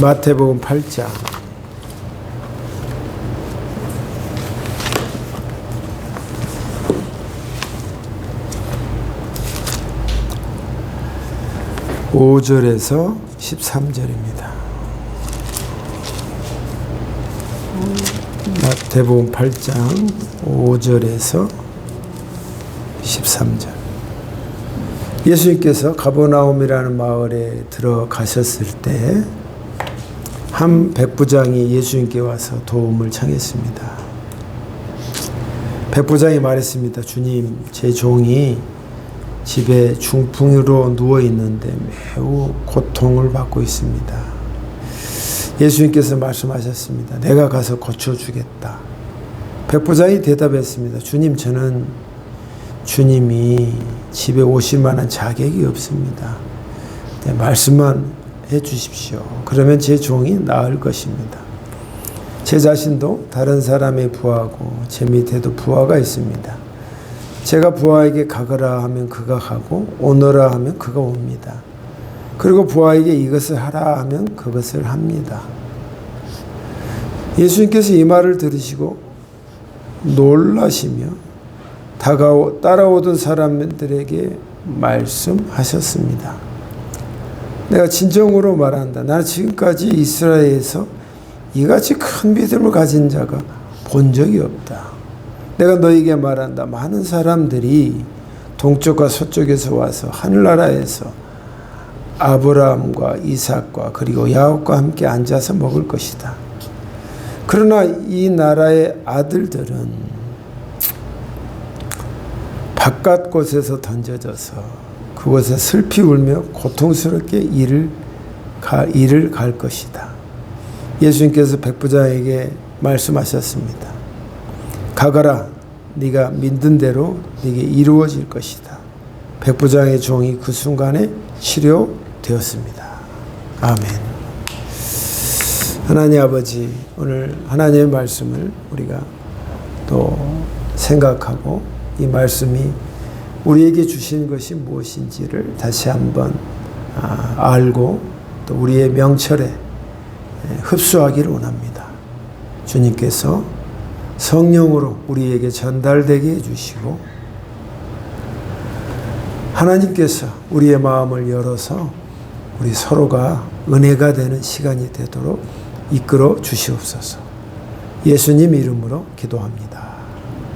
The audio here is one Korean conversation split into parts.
마태복음 8장 (5절에서) (13절입니다) 마태복음 8장 (5절에서) (13절) 예수님께서 가버나움이라는 마을에 들어가셨을 때 한 백부장이 예수님께 와서 도움을 청했습니다. 백부장이 말했습니다. 주님, 제 종이 집에 중풍으로 누워 있는데 매우 고통을 받고 있습니다. 예수님께서 말씀하셨습니다. 내가 가서 고쳐주겠다. 백부장이 대답했습니다. 주님, 저는 주님이 집에 오실 만한 자격이 없습니다. 네, 말씀만 해 주십시오. 그러면 제 종이 나을 것입니다. 제 자신도 다른 사람의 부하고 제 밑에도 부하가 있습니다. 제가 부하에게 가거라 하면 그가 가고 오너라 하면 그가 옵니다. 그리고 부하에게 이것을 하라 하면 그것을 합니다. 예수님께서 이 말을 들으시고 놀라시며 따라오던 사람들에게 말씀하셨습니다. 내가 진정으로 말한다. 나는 지금까지 이스라엘에서 이같이 큰 믿음을 가진 자가 본 적이 없다. 내가 너에게 말한다. 많은 사람들이 동쪽과 서쪽에서 와서 하늘나라에서 아브라함과 이삭과 그리고 야곱과 함께 앉아서 먹을 것이다. 그러나 이 나라의 아들들은 바깥 곳에서 던져져서 그곳에 슬피 울며 고통스럽게 이를 갈 것이다. 예수님께서 백부장에게 말씀하셨습니다. 가거라. 네가 믿는 대로 네게 이루어질 것이다. 백부장의 종이 그 순간에 치료되었습니다. 아멘. 하나님 아버지, 오늘 하나님의 말씀을 우리가 또 생각하고 이 말씀이 우리에게 주신 것이 무엇인지를 다시 한번 알고 또 우리의 명철에 흡수하기를 원합니다. 주님께서 성령으로 우리에게 전달되게 해주시고 하나님께서 우리의 마음을 열어서 우리 서로가 은혜가 되는 시간이 되도록 이끌어 주시옵소서. 예수님 이름으로 기도합니다.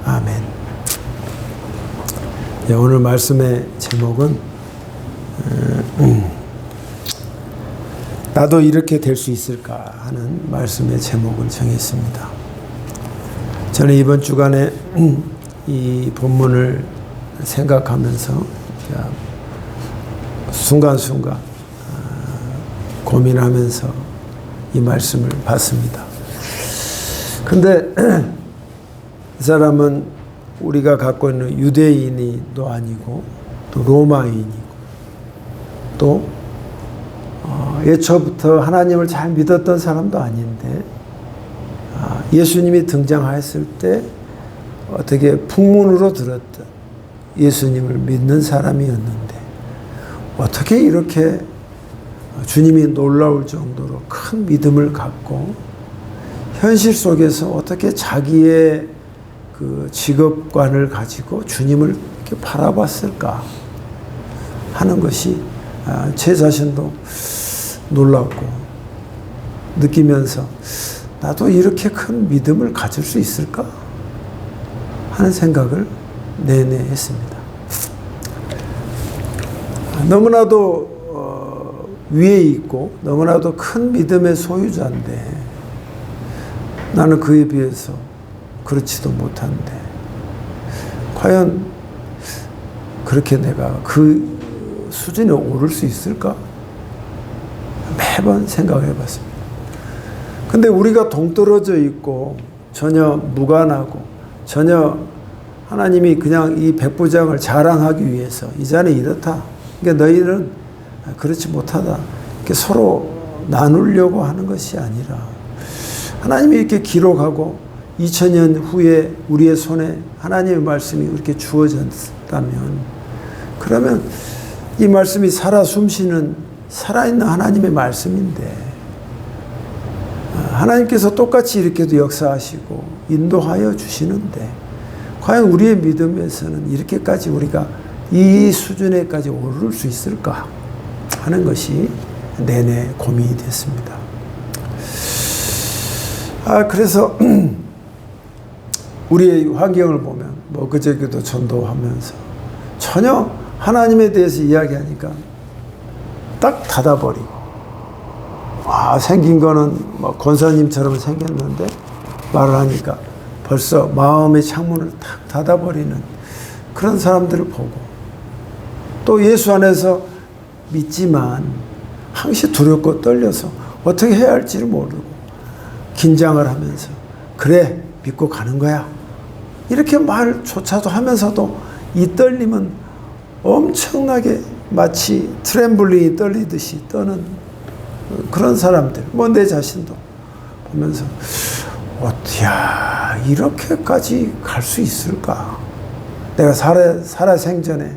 아멘. 오늘 말씀의 제목은 나도 이렇게 될 수 있을까 하는 말씀의 제목을 정했습니다. 저는 이번 주간에 이 본문을 생각하면서 순간순간 고민하면서 이 말씀을 봤습니다. 근데 이 사람은 우리가 갖고 있는 유대인도 아니고 또 로마인이고 또 예초부터 하나님을 잘 믿었던 사람도 아닌데 예수님이 등장하였을 때 어떻게 풍문으로 들었던 예수님을 믿는 사람이었는데 어떻게 이렇게 주님이 놀라울 정도로 큰 믿음을 갖고 현실 속에서 어떻게 자기의 그 직업관을 가지고 주님을 이렇게 바라봤을까 하는 것이 제 자신도 놀랍고 느끼면서 나도 이렇게 큰 믿음을 가질 수 있을까 하는 생각을 내내 했습니다. 너무나도 위에 있고 너무나도 큰 믿음의 소유자인데 나는 그에 비해서 그렇지도 못한데 과연 그렇게 내가 그 수준에 오를 수 있을까? 매번 생각을 해봤습니다. 근데 우리가 동떨어져 있고 전혀 무관하고 전혀 하나님이 그냥 이 백부장을 자랑하기 위해서 이 자는 이렇다. 그러니까 너희는 그렇지 못하다. 이렇게 서로 나누려고 하는 것이 아니라 하나님이 이렇게 기록하고 2000년 후에 우리의 손에 하나님의 말씀이 이렇게 주어졌다면 그러면 이 말씀이 살아 숨쉬는 살아있는 하나님의 말씀인데 하나님께서 똑같이 이렇게도 역사하시고 인도하여 주시는데 과연 우리의 믿음에서는 이렇게까지 우리가 이 수준에까지 오를 수 있을까 하는 것이 내내 고민이 됐습니다. 그래서 우리의 환경을 보면 뭐 그저께도 전도하면서 전혀 하나님에 대해서 이야기하니까 딱 닫아버리고, 생긴 거는 뭐 권사님처럼 생겼는데 말을 하니까 벌써 마음의 창문을 탁 닫아버리는 그런 사람들을 보고, 또 예수 안에서 믿지만 항시 두렵고 떨려서 어떻게 해야 할지를 모르고 긴장을 하면서 그래 믿고 가는 거야 이렇게 말조차도 하면서도 이 떨림은 엄청나게 마치 트램블린이 떨리듯이 떠는 그런 사람들, 뭐 내 자신도 보면서 야, 이렇게까지 갈 수 있을까? 내가 살아생전에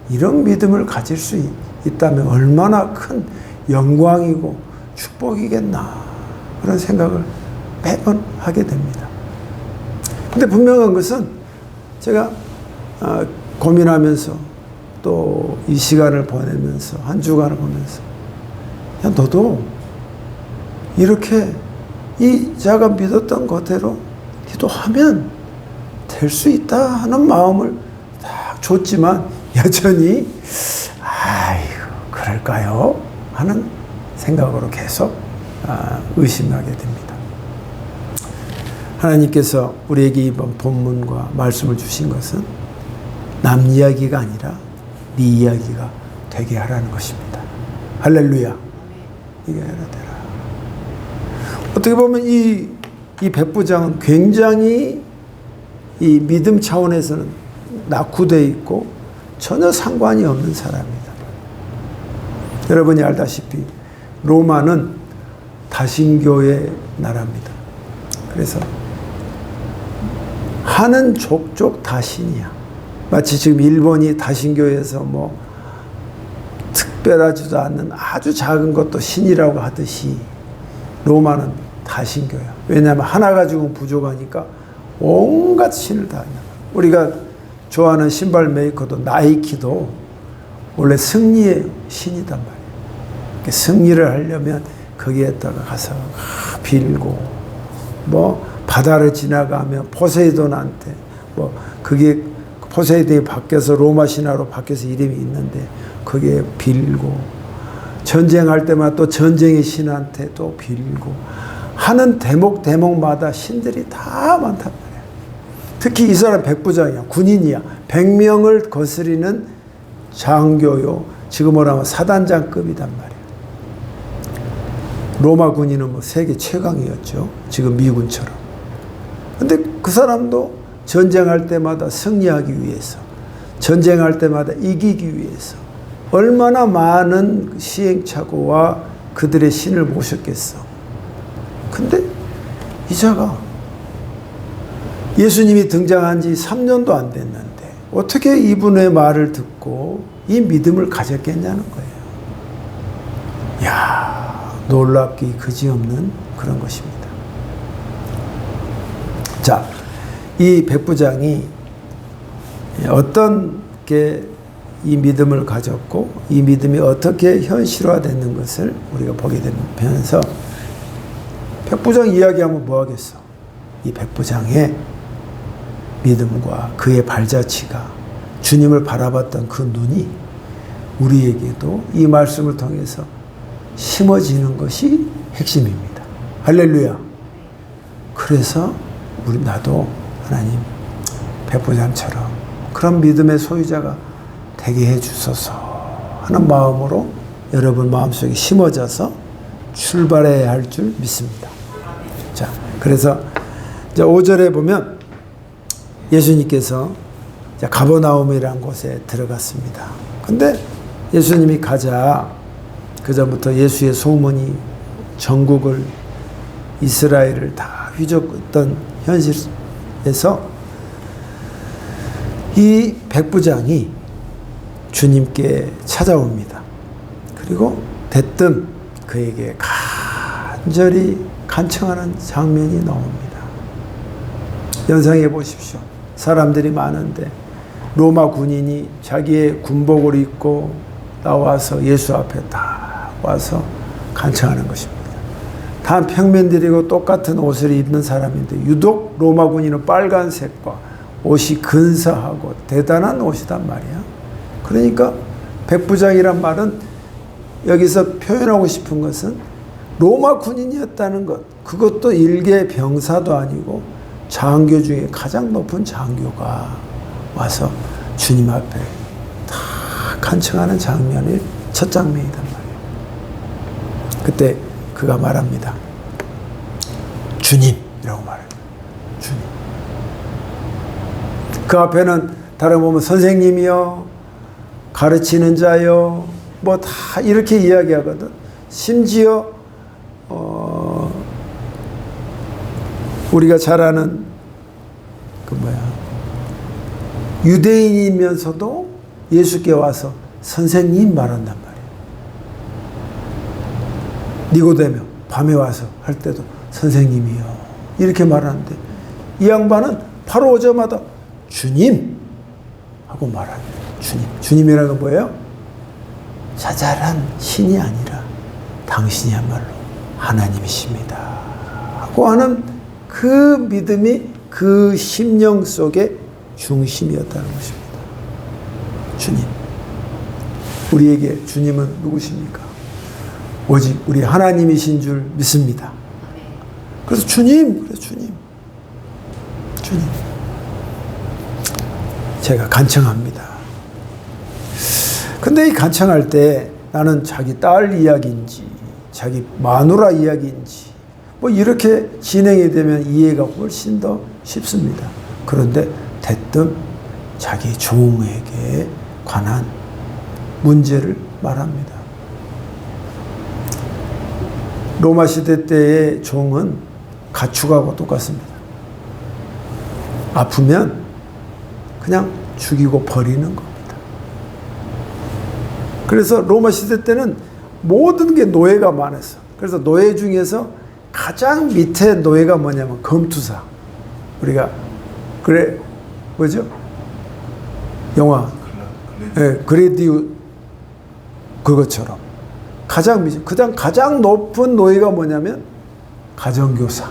이런 믿음을 가질 수 있다면 얼마나 큰 영광이고 축복이겠나, 그런 생각을 매번 하게 됩니다. 근데 분명한 것은 제가 고민하면서 또 이 시간을 보내면서 한 주간을 보면서 야, 너도 이렇게 이 자가 믿었던 것대로 기도하면 될 수 있다 하는 마음을 딱 줬지만 여전히 그럴까요? 하는 생각으로 계속 의심하게 됩니다. 하나님께서 우리에게 이번 본문과 말씀을 주신 것은 남 이야기가 아니라 네 이야기가 되게 하라는 것입니다. 할렐루야. 이게 해라 되라. 어떻게 보면 이 백부장은 굉장히 이 믿음 차원에서는 낙후되어 있고 전혀 상관이 없는 사람입니다. 여러분이 알다시피 로마는 다신교의 나라입니다. 그래서 하는 족족 다신이야. 마치 지금 일본이 다신교에서 뭐 특별하지도 않는 아주 작은 것도 신이라고 하듯이 로마는 다신교야. 왜냐하면 하나 가지고 부족하니까 온갖 신을 다 있는 거야. 우리가 좋아하는 신발 메이커도 나이키도 원래 승리의 신이단 말이에요. 승리를 하려면 거기에다가 가서 빌고, 뭐 바다를 지나가면 포세이돈한테 뭐 그게 포세이돈이 바뀌어서 로마 신화로 바뀌어서 이름이 있는데 거기에 빌고, 전쟁할 때마다 또 전쟁의 신한테 또 빌고 하는 대목마다 신들이 다 많단 말이에요. 특히 이 사람 백부장이야. 군인이야. 100명을 거스리는 장교요. 지금으로 하면 사단장급이단 말이에요. 로마 군인은 뭐 세계 최강이었죠. 지금 미군처럼. 근데 그 사람도 전쟁할 때마다 승리하기 위해서, 전쟁할 때마다 이기기 위해서 얼마나 많은 시행착오와 그들의 신을 모셨겠어. 근데 이자가 예수님이 등장한 지 3년도 안 됐는데 어떻게 이분의 말을 듣고 이 믿음을 가졌겠냐는 거예요. 이야, 놀랍기 그지없는 그런 것입니다. 자, 이 백부장이 어떤 게 이 믿음을 가졌고 이 믿음이 어떻게 현실화되는 것을 우리가 보게 되면서, 백부장 이야기하면 뭐 하겠어? 이 백부장의 믿음과 그의 발자취가, 주님을 바라봤던 그 눈이 우리에게도 이 말씀을 통해서 심어지는 것이 핵심입니다. 할렐루야. 그래서 나도 하나님 백부장처럼 그런 믿음의 소유자가 되게 해주소서 하는 마음으로 여러분 마음속에 심어져서 출발해야 할 줄 믿습니다. 자, 그래서 이제 5절에 보면 예수님께서 가버나움이라는 곳에 들어갔습니다. 근데 예수님이 가자, 그전부터 예수의 소문이 전국을, 이스라엘을 다 휘젓던 현실에서 이 백부장이 주님께 찾아옵니다. 그리고 대뜸 그에게 간청하는 장면이 나옵니다. 연상해 보십시오. 사람들이 많은데 로마 군인이 자기의 군복을 입고 나와서 예수 앞에 딱 와서 간청하는 것입니다. 다 평민들이고 똑같은 옷을 입는 사람인데 유독 로마 군인은 빨간색과 옷이 근사하고 대단한 옷이단 말이야. 그러니까 백부장이란 말은 여기서 표현하고 싶은 것은 로마 군인이었다는 것, 그것도 일개 병사도 아니고 장교 중에 가장 높은 장교가 와서 주님 앞에 다 간청하는 장면이 첫 장면이단 말이에요. 그때 그가 말합니다. 주님이라고 말해요. 주님. 그 앞에는 다름없는 선생님이요, 가르치는 자요, 뭐 다 이렇게 이야기하거든. 심지어 우리가 잘 아는 유대인이면서도 예수께 와서 선생님 말한단 말이에요. 니고데모 밤에 와서 할 때도 선생님이요 이렇게 말하는데 이 양반은 바로 오자마자 주님 하고 말합니다. 주님. 주님이라는 건 뭐예요? 자잘한 신이 아니라 당신이야말로 하나님이십니다 하고 하는 그 믿음이 그 심령 속의 중심이었다는 것입니다. 주님. 우리에게 주님은 누구십니까? 오직 우리 하나님이신 줄 믿습니다. 그래서 주님, 그래서 주님. 주님. 제가 간청합니다. 근데 이 간청할 때 나는 자기 딸 이야기인지 자기 마누라 이야기인지 뭐 이렇게 진행이 되면 이해가 훨씬 더 쉽습니다. 그런데 대뜸 자기 종에게 관한 문제를 말합니다. 로마 시대 때의 종은 가축하고 똑같습니다. 아프면 그냥 죽이고 버리는 겁니다. 그래서 로마 시대 때는 모든 게 노예가 많았어. 그래서 노예 중에서 가장 밑에 노예가 뭐냐면 검투사. 우리가 그래 뭐죠? 영화 그레디우 그것처럼 가장 밑에 그다음 가장 높은 노예가 뭐냐면 가정교사.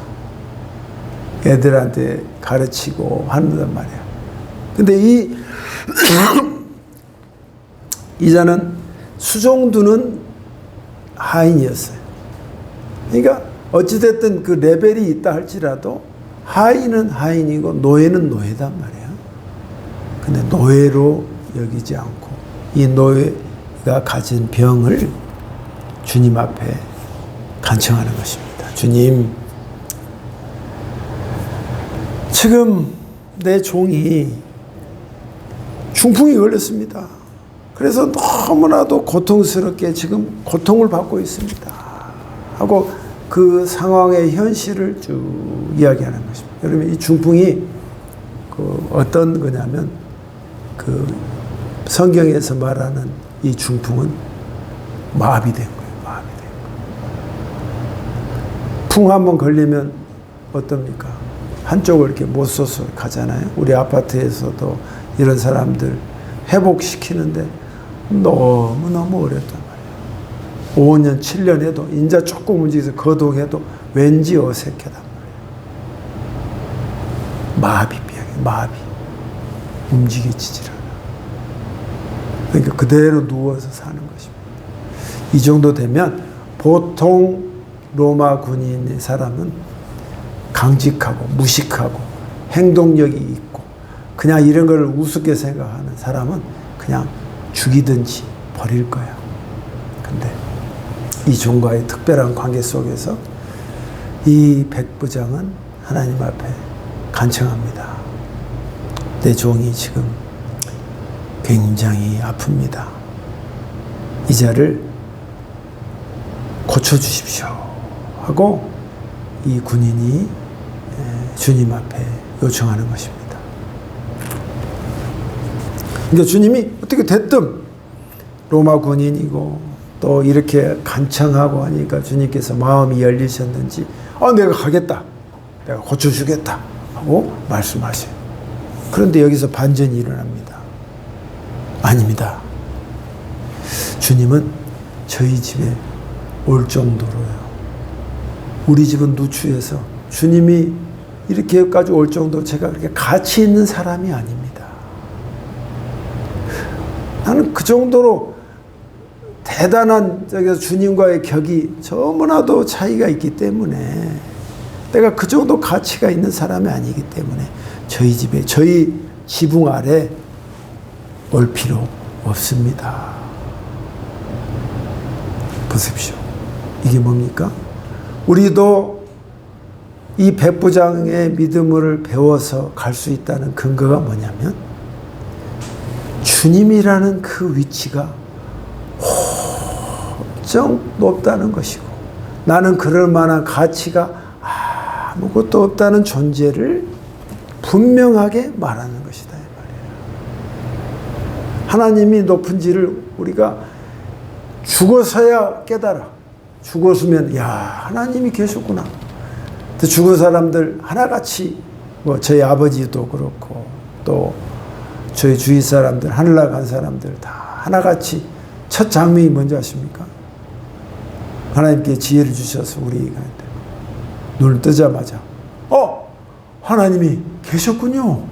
애들한테 가르치고 한단 말이야. 근데 이자는 수종두는 하인이었어요. 그러니까 어찌됐든 그 레벨이 있다 할지라도 하인은 하인이고 노예는 노예단 말이야. 근데 노예로 여기지 않고 이 노예가 가진 병을 주님 앞에 간청하는 것입니다. 주님, 지금 내 종이 중풍이 걸렸습니다. 그래서 너무나도 고통스럽게 지금 고통을 받고 있습니다. 하고 그 상황의 현실을 쭉 이야기하는 것입니다. 여러분, 이 중풍이 어떤 거냐면 성경에서 말하는 이 중풍은 마비된 거예요. 마비된 거. 풍 한번 걸리면 어떻습니까? 한쪽을 이렇게 못 써서 가잖아요. 우리 아파트에서도 이런 사람들 회복시키는데 너무너무 어렵단 말이에요. 5년, 7년 해도 인자 조금 움직여서 거동해도 왠지 어색하단 말이에요. 마비병이에요. 마비. 움직이지질 않아. 그러니까 그대로 누워서 사는 것입니다. 이 정도 되면 보통 로마 군인의 사람은 강직하고 무식하고 행동력이 있고 그냥 이런 걸 우습게 생각하는 사람은 그냥 죽이든지 버릴 거야. 근데 이 종과의 특별한 관계 속에서 이 백부장은 하나님 앞에 간청합니다. 내 종이 지금 굉장히 아픕니다. 이자를 고쳐주십시오 하고 이 군인이 주님 앞에 요청하는 것입니다. 그러니까 주님이 어떻게 됐든 로마 군인이고 또 이렇게 간청하고 하니까 주님께서 마음이 열리셨는지 내가 가겠다. 내가 고쳐주겠다. 하고 말씀하세요. 그런데 여기서 반전이 일어납니다. 아닙니다. 주님은 저희 집에 올 정도로요. 우리 집은 누추해서 주님이 이렇게까지 올 정도 제가 그렇게 가치 있는 사람이 아닙니다. 나는 그 정도로 대단한 주님과의 격이 너무나도 차이가 있기 때문에 내가 그 정도 가치가 있는 사람이 아니기 때문에 저희 집에, 저희 지붕 아래 올 필요 없습니다. 보십시오. 이게 뭡니까? 우리도 이 백부장의 믿음을 배워서 갈 수 있다는 근거가 뭐냐면 주님이라는 그 위치가 엄청 높다는 것이고 나는 그럴 만한 가치가 아무것도 없다는 존재를 분명하게 말하는 것이다 이 말이에요. 하나님이 높은지를 우리가 죽어서야 깨달아. 죽었으면 하나님이 계셨구나. 죽은 사람들 하나같이 저희 아버지도 그렇고 또 저희 주위 사람들 하늘나라 간 사람들 다 하나같이 첫 장면이 뭔지 아십니까? 하나님께 지혜를 주셔서 우리가 눈을 뜨자마자 하나님이 계셨군요.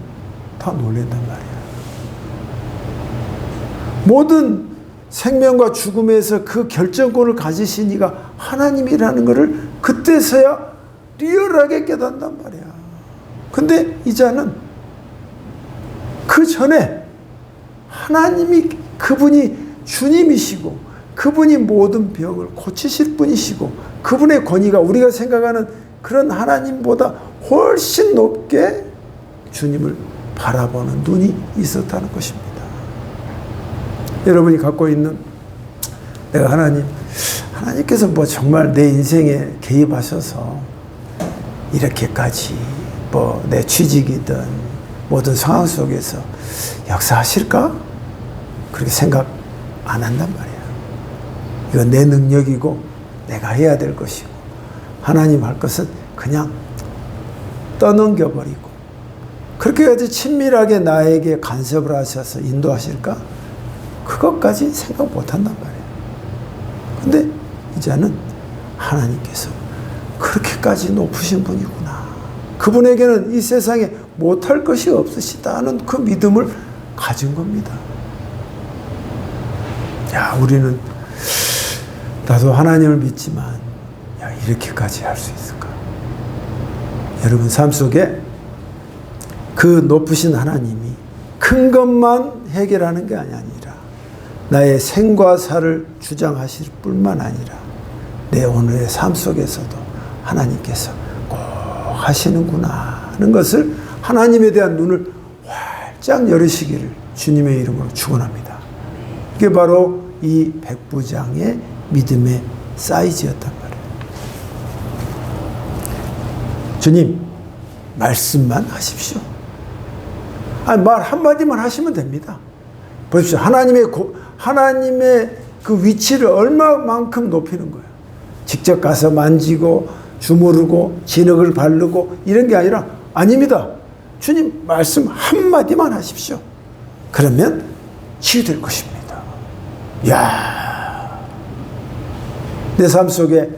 다 놀란단 말이야. 모든 생명과 죽음에서 그 결정권을 가지신 이가 하나님이라는 것을 그때서야 리얼하게 깨닫는단 말이야. 근데 이 자는 그 전에 하나님이 그분이 주님이시고 그분이 모든 병을 고치실 분이시고 그분의 권위가 우리가 생각하는 그런 하나님보다 훨씬 높게 주님을 바라보는 눈이 있었다는 것입니다. 여러분이 갖고 있는 내가 하나님께서 정말 내 인생에 개입하셔서 이렇게까지 내 취직이든 모든 상황 속에서 역사하실까? 그렇게 생각 안 한단 말이에요. 이건 내 능력이고 내가 해야 될 것이고 하나님 할 것은 그냥 떠넘겨버리고 그렇게까지 친밀하게 나에게 간섭을 하셔서 인도하실까? 그것까지 생각 못한단 말이에요. 근데 이제는 하나님께서 그렇게까지 높으신 분이구나. 그분에게는 이 세상에 못할 것이 없으시다는 그 믿음을 가진 겁니다. 우리는 나도 하나님을 믿지만 이렇게까지 할 수 있을까? 여러분 삶 속에 그 높으신 하나님이 큰 것만 해결하는 게 아니라 나의 생과 사를 주장하실 뿐만 아니라 내 오늘의 삶 속에서도 하나님께서 꼭 하시는구나 하는 것을 하나님에 대한 눈을 활짝 열으시기를 주님의 이름으로 축원합니다. 이게 바로 이 백부장의 믿음의 사이즈였단 말이에요. 주님, 말씀만 하십시오. 말 한마디만 하시면 됩니다. 보십시오. 하나님의 그 위치를 얼마만큼 높이는 거예요. 직접 가서 만지고 주무르고 진흙을 바르고 이런 게 아니라 아닙니다. 주님 말씀 한마디만 하십시오. 그러면 치유될 것입니다. 내 삶 속에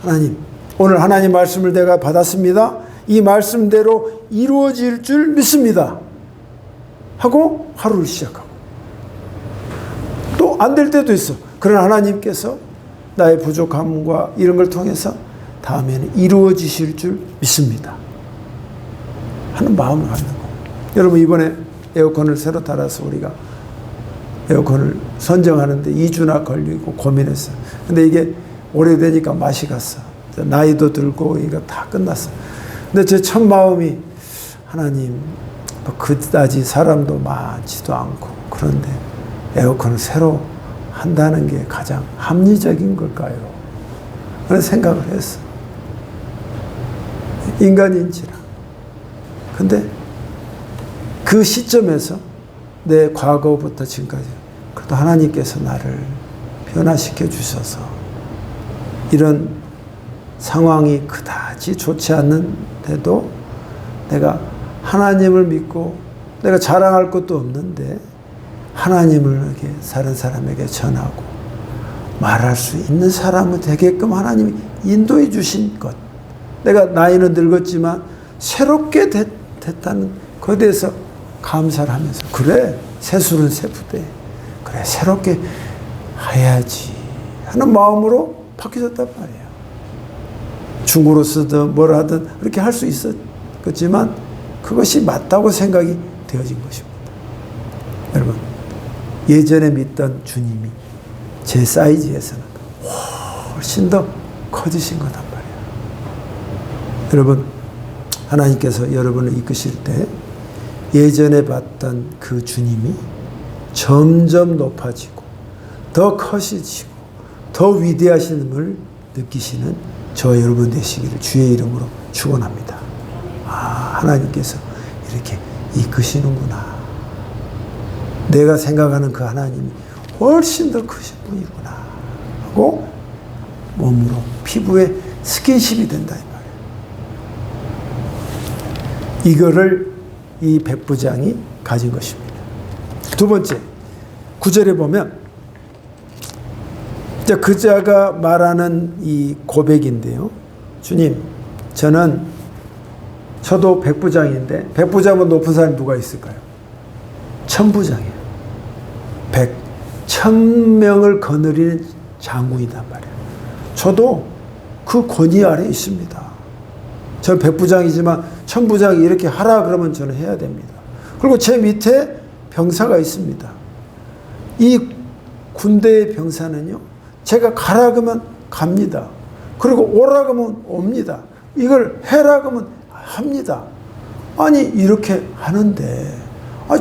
하나님, 오늘 하나님 말씀을 내가 받았습니다. 이 말씀대로 이루어질 줄 믿습니다. 하고 하루를 시작하고 또 안 될 때도 있어. 그러나 하나님께서 나의 부족함과 이런 걸 통해서 다음에는 이루어지실 줄 믿습니다. 하는 마음을 갖는 거. 여러분 이번에 에어컨을 새로 달아서 우리가 에어컨을 선정하는데 2주나 걸리고 고민했어요. 근데 이게 오래되니까 맛이 갔어. 나이도 들고 이거 다 끝났어. 근데 제 첫 마음이 하나님 그다지 사람도 많지도 않고 그런데 에어컨을 새로 한다는 게 가장 합리적인 걸까요? 그런 생각을 했어. 인간인지라. 근데 그 시점에서 내 과거부터 지금까지 그래도 하나님께서 나를 변화시켜 주셔서 이런 상황이 그다지 좋지 않는데도 내가 하나님을 믿고 내가 자랑할 것도 없는데 하나님을 이렇게 다른 사람에게 전하고 말할 수 있는 사람이 되게끔 하나님이 인도해 주신 것. 내가 나이는 늙었지만 새롭게 됐다는 것에 대해서 감사를 하면서 그래 새술은 새푸대 그래 새롭게 해야지 하는 마음으로 바뀌었단 말이에요. 중고로 쓰든 뭘 하든 그렇게 할 수 있었겠지만 그것이 맞다고 생각이 되어진 것입니다. 여러분 예전에 믿던 주님이 제 사이즈에서는 훨씬 더 커지신 거단 말이에요. 여러분 하나님께서 여러분을 이끄실 때 예전에 봤던 그 주님이 점점 높아지고 더 커지시고 더 위대하심을 느끼시는 저 여러분 되시기를 주의 이름으로 축원합니다. 하나님께서 이렇게 이끄시는구나. 내가 생각하는 그 하나님이 훨씬 더 크신 분이구나 하고 몸으로 피부에 스킨십이 된다 이 말이에요. 이거를 이 백부장이 가진 것입니다. 두 번째 9절에 보면 그자가 말하는 이 고백인데요. 주님 저도 백부장인데 백부장보다 높은 사람이 누가 있을까요? 천부장이에요. 1000명을 거느리는 장군이단 말이에요. 저도 그 권위 아래에 있습니다. 저는 백부장이지만 천부장이 이렇게 하라 그러면 저는 해야 됩니다. 그리고 제 밑에 병사가 있습니다. 이 군대의 병사는요, 제가 가라 그러면 갑니다. 그리고 오라 그러면 옵니다. 이걸 해라 그러면 합니다. 아니 이렇게 하는데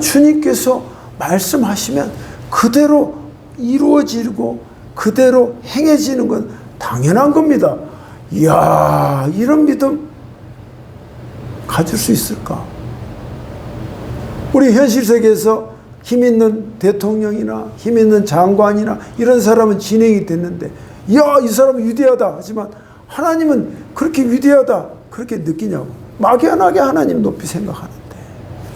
주님께서 말씀하시면 그대로 이루어지고 그대로 행해지는 건 당연한 겁니다. 이야, 이런 믿음 가질 수 있을까? 우리 현실 세계에서 힘 있는 대통령이나 힘 있는 장관이나 이런 사람은 진행이 됐는데 이야, 이 사람은 위대하다 하지만 하나님은 그렇게 위대하다 그렇게 느끼냐고 막연하게 하나님 높이 생각하는데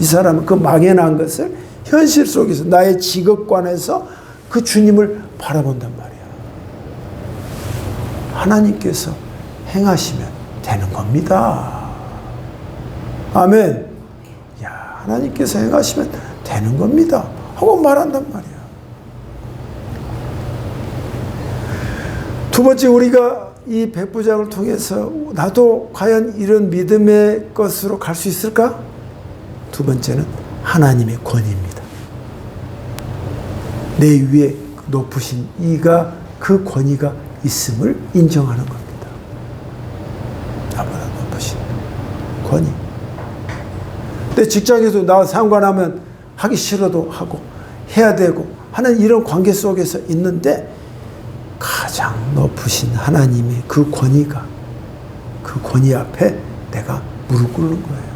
이 사람은 그 막연한 것을 현실 속에서 나의 직업관에서 그 주님을 바라본단 말이야. 하나님께서 행하시면 되는 겁니다. 아멘. 야, 하나님께서 행하시면 되는 겁니다 하고 말한단 말이야. 두 번째, 우리가 이 백부장을 통해서 나도 과연 이런 믿음의 것으로 갈 수 있을까? 두 번째는 하나님의 권위입니다. 내 위에 높으신 이가 그 권위가 있음을 인정하는 겁니다. 나보다 높으신 권위. 내 직장에서 나 상관하면 하기 싫어도 하고 해야 되고 하는 이런 관계 속에서 있는데 가장 높으신 하나님의 그 권위가 그 권위 앞에 내가 무릎 꿇는 거예요.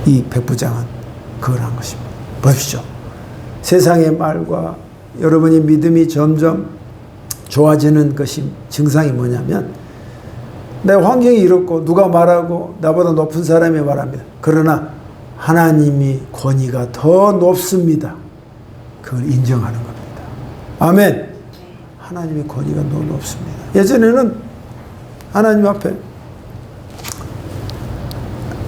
이 백부장은 그걸 한 것입니다. 보십시오. 세상의 말과 여러분의 믿음이 점점 좋아지는 것이 증상이 뭐냐면 내 환경이 이렇고 누가 말하고 나보다 높은 사람이 말합니다. 그러나 하나님이 권위가 더 높습니다. 그걸 인정하는 겁니다. 아멘. 하나님의 권위가 더 높습니다. 예전에는 하나님 앞에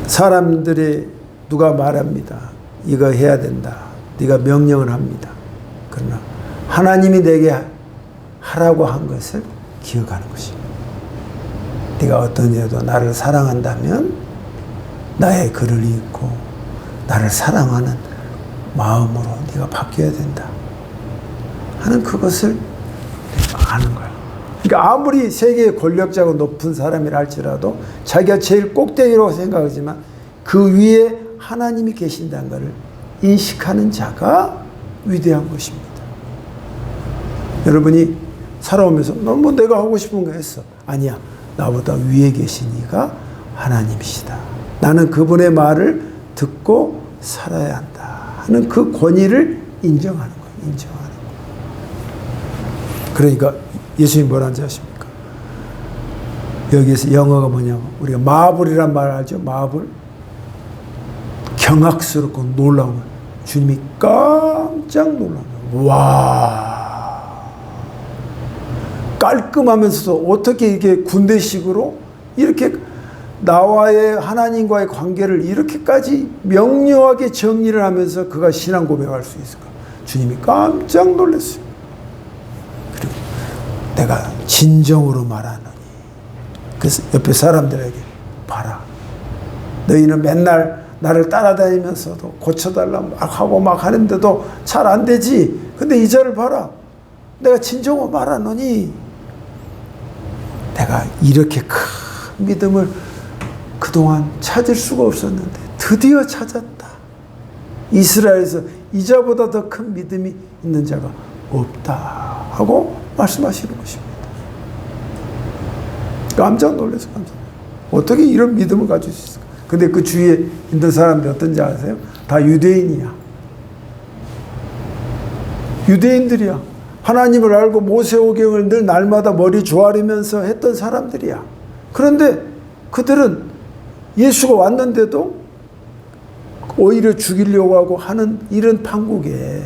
사람들이 누가 말합니다. 이거 해야 된다. 네가 명령을 합니다. 그러나 하나님이 내게 하라고 한 것을 기억하는 것입니다. 네가 어떤 일도 나를 사랑한다면 나의 글을 읽고 나를 사랑하는 마음으로 네가 바뀌어야 된다 하는 그것을 아는 거야. 그러니까 아무리 세계의 권력자고 높은 사람이라 할지라도 자기가 제일 꼭대기라고 생각하지만 그 위에 하나님이 계신다는 것을 인식하는 자가 위대한 것입니다. 여러분이 살아오면서 뭐 내가 하고 싶은 거 했어. 아니야. 나보다 위에 계신 이가 하나님이시다. 나는 그분의 말을 듣고 살아야 한다 하는 그 권위를 인정하는 거예요. 인정하는 거예요. 그러니까 예수님 뭐라는지 아십니까? 여기서 영어가 뭐냐면 우리가 마블이란 말 알죠? 마블. 경악스럽고 놀라운 거예요. 주님이 깜짝 놀라는 거예요. 와, 깔끔하면서도 어떻게 이렇게 군대식으로 이렇게 나와의 하나님과의 관계를 이렇게까지 명료하게 정리를 하면서 그가 신앙 고백할 수 있을까? 주님이 깜짝 놀랐어요. 그리고 내가 진정으로 말하노니. 그래서 옆에 사람들에게 봐라. 너희는 맨날 나를 따라다니면서도 고쳐달라 막 하고 막 하는데도 잘 안 되지. 근데 이 자를 봐라. 내가 진정으로 말하노니 내가 이렇게 큰 믿음을 그동안 찾을 수가 없었는데 드디어 찾았다. 이스라엘에서 이자보다 더 큰 믿음이 있는 자가 없다 하고 말씀하시는 것입니다. 깜짝 놀라서 깜짝 놀라서 어떻게 이런 믿음을 가질 수 있을까? 근데 그 주위에 있는 사람들이 어떤지 아세요? 다 유대인이야. 유대인들이야. 하나님을 알고 모세오경을 늘 날마다 머리 조아리면서 했던 사람들이야. 그런데 그들은 예수가 왔는데도 오히려 죽이려고 하고 하는 이런 판국에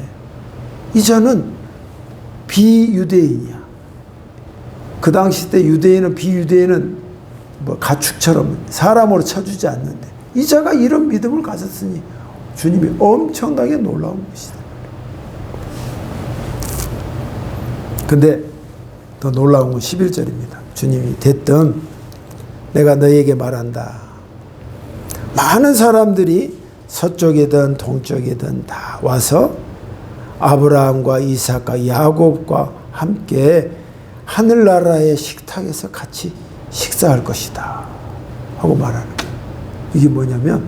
이제는 비유대인이야. 그 당시 때 유대인은 비유대인은 뭐 가축처럼 사람으로 쳐주지 않는데 이자가 이런 믿음을 가졌으니 주님이 엄청나게 놀라운 것이다. 근데 더 놀라운 건 11절입니다. 주님이 됐든 내가 너희에게 말한다. 많은 사람들이 서쪽이든 동쪽이든 다 와서 아브라함과 이삭과 야곱과 함께 하늘나라의 식탁에서 같이 식사할 것이다 하고 말하는 거예요. 이게 뭐냐면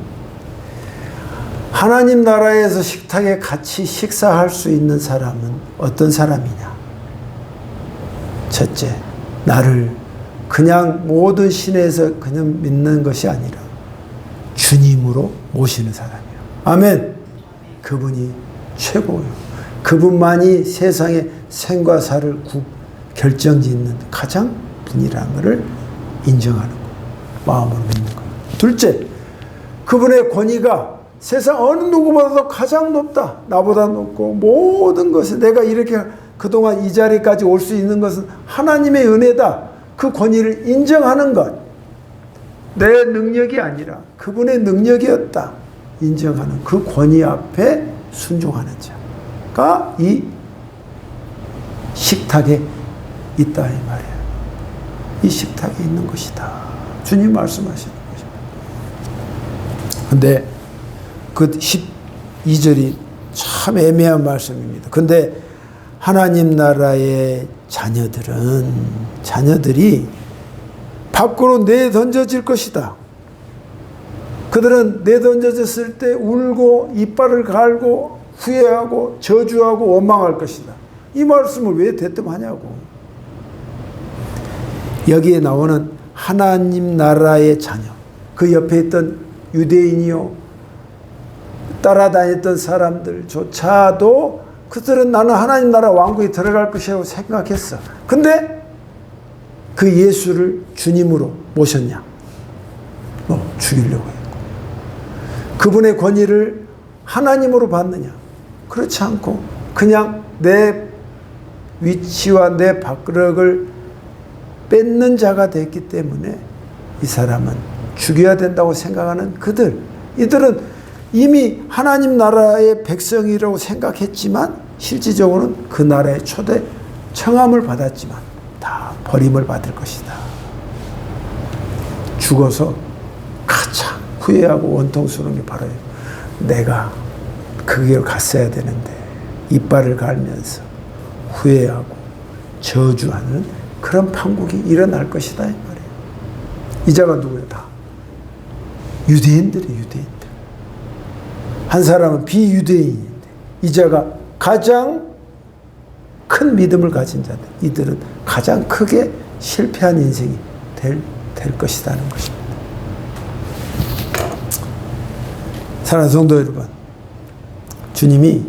하나님 나라에서 식탁에 같이 식사할 수 있는 사람은 어떤 사람이냐. 첫째, 나를 그냥 모든 신에서 그냥 믿는 것이 아니라 주님으로 모시는 사람이에요. 아멘. 그분이 최고예요. 그분만이 세상의 생과 사를 결정짓는 가장 분이라는 것을 인정하는 거예요. 마음으로 믿는 거예요. 둘째, 그분의 권위가 세상 어느 누구보다도 가장 높다. 나보다 높고 모든 것에 내가 이렇게 그동안 이 자리까지 올 수 있는 것은 하나님의 은혜다. 그 권위를 인정하는 것. 내 능력이 아니라 그분의 능력이었다. 인정하는 그 권위 앞에 순종하는 자가 이 식탁에 있다 이 말이에요. 이 식탁에 있는 것이다. 주님 말씀하시는 것입니다. 근데 그 12절이 참 애매한 말씀입니다. 근데 하나님 나라의 자녀들이 밖으로 내던져질 것이다. 그들은 내던져졌을 때 울고 이빨을 갈고 후회하고 저주하고 원망할 것이다. 이 말씀을 왜 대뜸하냐고. 여기에 나오는 하나님 나라의 자녀, 그 옆에 있던 유대인이요 따라다녔던 사람들조차도 그들은 나는 하나님 나라 왕국에 들어갈 것이라고 생각했어. 근데 그 예수를 주님으로 모셨냐? 죽이려고 했고. 그분의 권위를 하나님으로 받느냐? 그렇지 않고 그냥 내 위치와 내 밥그릇을 뺏는 자가 됐기 때문에 이 사람은 죽여야 된다고 생각하는 이들은 이미 하나님 나라의 백성이라고 생각했지만 실질적으로는 그 나라의 초대 청함을 받았지만 다 버림을 받을 것이다. 죽어서 가장 후회하고 원통스러운 게 바로 내가 그 길을 갔어야 되는데 이빨을 갈면서 후회하고 저주하는 그런 판국이 일어날 것이다 이 말이에요. 이자가 누구예요? 다 유대인들이에요. 유대인들. 한 사람은 비유대인인데 이자가 가장 큰 믿음을 가진 자들, 이들은 가장 크게 실패한 인생이 될 것이라는 것입니다. 사랑하는 성도 여러분, 주님이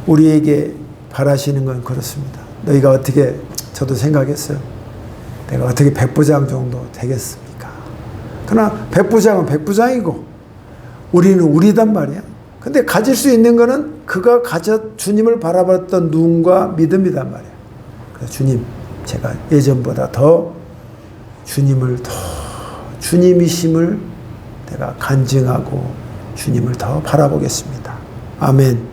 우리에게 바라시는 건 그렇습니다. 너희가 어떻게, 저도 생각했어요. 내가 어떻게 백부장 정도 되겠습니까? 그러나 백부장은 백부장이고 우리는 우리단 말이야. 근데 가질 수 있는 거는 그가 주님을 바라봤던 눈과 믿음이단 말이야. 그래서 주님, 제가 예전보다 더 주님이심을 내가 간증하고 주님을 더 바라보겠습니다. 아멘.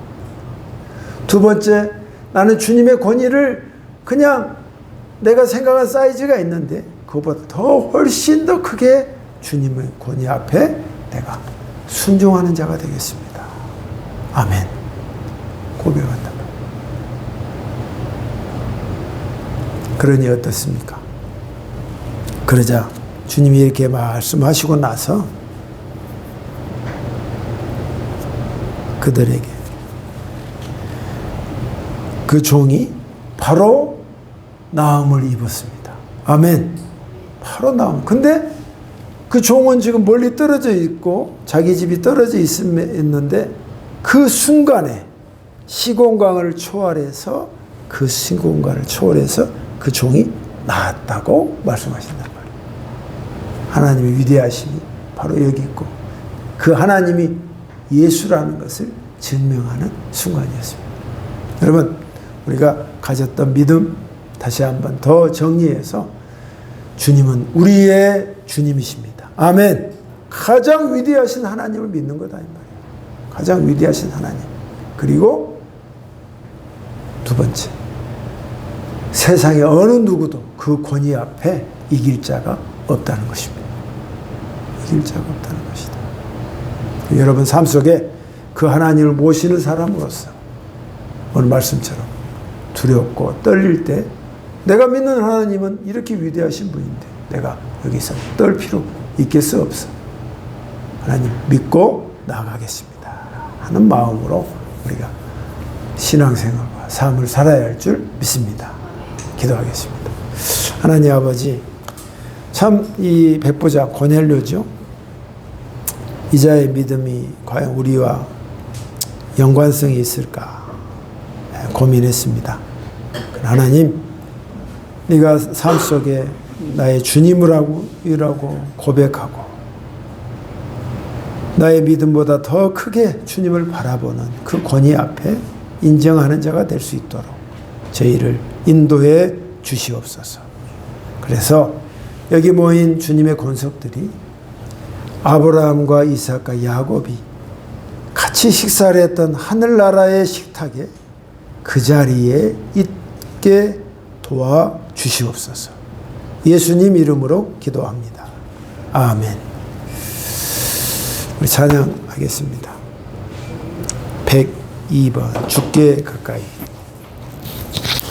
두 번째, 나는 주님의 권위를 그냥 내가 생각한 사이즈가 있는데 그것보다 더 훨씬 더 크게 주님의 권위 앞에 내가 순종하는 자가 되겠습니다. 아멘. 고백한다. 그러니 어떻습니까? 그러자 주님이 이렇게 말씀하시고 나서 그들에게 그 종이 바로 나음을 입었습니다. 아멘. 바로 나음. 근데 그 종은 지금 멀리 떨어져 있고 자기 집이 떨어져 있는데 그 순간에 시공간을 초월해서 그 종이 나았다고 말씀하신단 말이에요. 하나님의 위대하심이 바로 여기 있고 그 하나님이 예수라는 것을 증명하는 순간이었습니다. 여러분, 우리가 가졌던 믿음 다시 한번 더 정리해서 주님은 우리의 주님이십니다. 아멘. 가장 위대하신 하나님을 믿는 거다 이 말이에요. 가장 위대하신 하나님. 그리고 두 번째, 세상의 어느 누구도 그 권위 앞에 이길 자가 없다는 것입니다. 이길 자가 없다는 것이다. 여러분 삶 속에 그 하나님을 모시는 사람으로서 오늘 말씀처럼 두렵고 떨릴 때 내가 믿는 하나님은 이렇게 위대하신 분인데 내가 여기서 떨 필요 있겠어 없어. 하나님 믿고 나아가겠습니다 하는 마음으로 우리가 신앙생활과 삶을 살아야 할 줄 믿습니다. 기도하겠습니다. 하나님 아버지, 참 이 백부장 고넬료죠. 이자의 믿음이 과연 우리와 연관성이 있을까 고민했습니다. 하나님, 네가 삶 속에 나의 주님이라고 고백하고 나의 믿음보다 더 크게 주님을 바라보는 그 권위 앞에 인정하는 자가 될 수 있도록 저희를 인도해 주시옵소서. 그래서 여기 모인 주님의 권속들이 아브라함과 이삭과 야곱이 같이 식사를 했던 하늘나라의 식탁에 그 자리에 있게 도와주시옵소서. 예수님 이름으로 기도합니다. 아멘. 우리 찬양하겠습니다. 102번 주께 가까이.